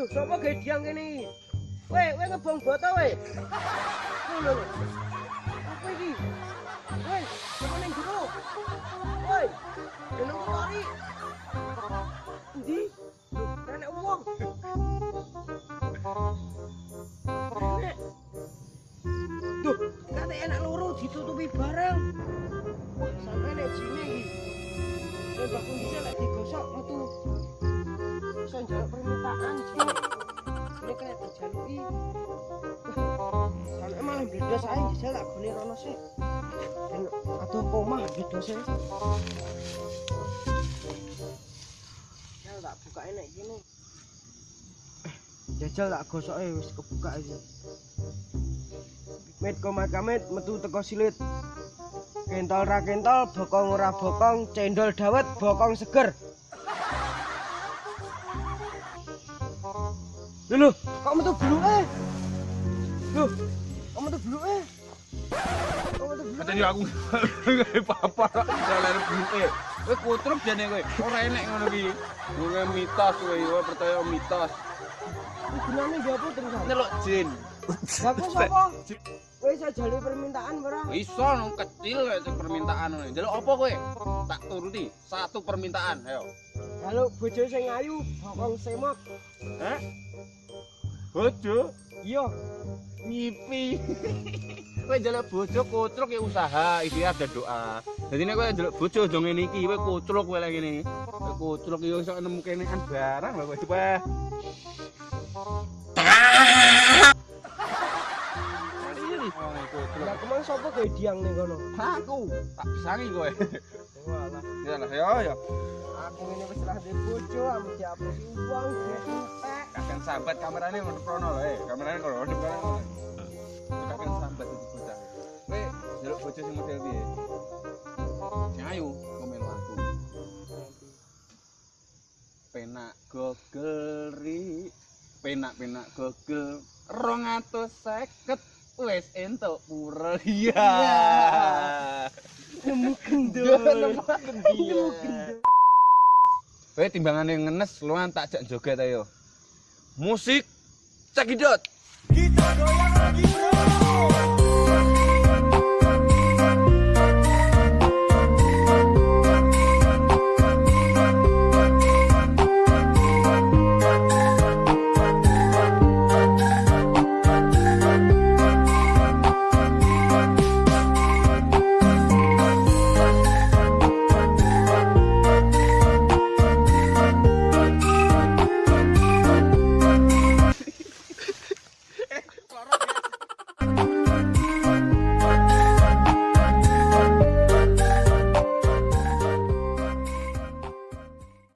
Loh, sapa gawe diang kene? Weh ngebong boto weh. Lho. Apa iki? Weh, sapa ning jero? Woi. Jeneng kari. Endi? Loh, nenek wong. Nenek. Duh, kate enak loro ditutupi bareng. Wah, sampe nek jine iki. Nek bakul bisa lek digosok metu. Iso njaluk permintaan jine. Ini kena terjaluki. Kalau malah bledos ae jajal tak gone rono sik. Ben aduh omah bledose. Ya tak buka enek kene. Jajal tak gosoke wis kebuka iki. Mit koma kamit metu teko silit. Kentol ra kentol, bokong ora bokong, cendol dawet, bokong seger. Lho, kok metu bluke? Loh, kok metu bluke? Kok metu bluke? Katanya aku papa jalan bluke. Kowe kutruk jane kowe. Ora enek ngono iki. Kowe mitos kowe, percaya mitos. Gunane nggapo terus? Nyeluk jin. Lah kok sapa? Kowe iso jaluk permintaan ora? Iso nang kecil kayak sing permintaan ngono. Njaluk apa kowe? Tak turuti satu permintaan, ayo. Jaluk bojo sing ayu, bokong semok. Hah? Bojo? Iya. Ngipi. Kowe njaluk bojo kutruk ya usaha, ikhtiar dan doa. Dadi nek kowe njaluk bojo aja ngene iki, kowe kutruk kowe lagi ngene. Kowe kutruk yo iso nemu kenekan barang lho kowe coba. Lah kemang sapa gawe diang ning kono? Aku tak pisangi kowe. Walah. Ya lah yo. Aku ngene wis lah ndek bojo, ame diapusi uang, entek. Kakek sambat kamerane ngono prono lho, kamerane ngono depan. Kakek sambat itu bocah. Kowe njaluk bojo sing model piye? Sing ayu komen aku. Penak gogel penak gogel 250 wis entuk pura. Iya. Nemu gendul. Kowe timbangane ngenes luan tak jak joget ayo. Musik cekidot. Kita doyan lagi bro.